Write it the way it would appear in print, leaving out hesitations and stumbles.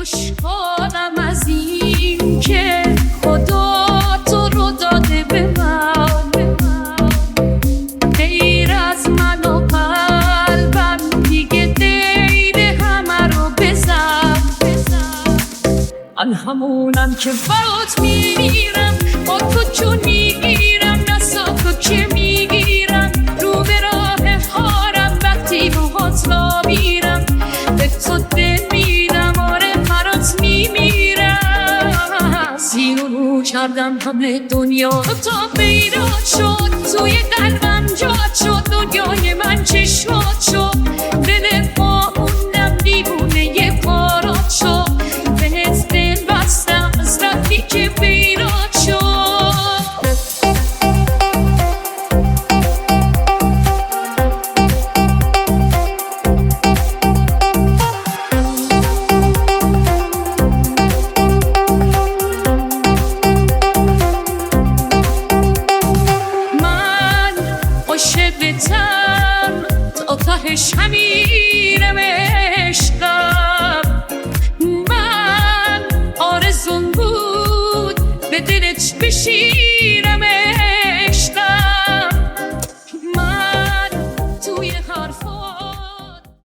خوشحالم از این که خدا تو رو داده به من، غیر از من و قلبم دیگه غیر همه رو بزن. من همونم که برات میمیرم، با تو چون میگیرم دستا تو که میگیرم، رو به راه خارم وقتی موهات را میرم، به تو دل میدم آره برات میمیرم. زیر و رو کردم همه دنیا تا پیدا شد، توی قلبم جاد شد دنیای من چشمات شد، دل با موندم دیوونه یه پارات شد، بهت دل بستم از وقتی که پیدا شد. عاشقتم تا تهش همین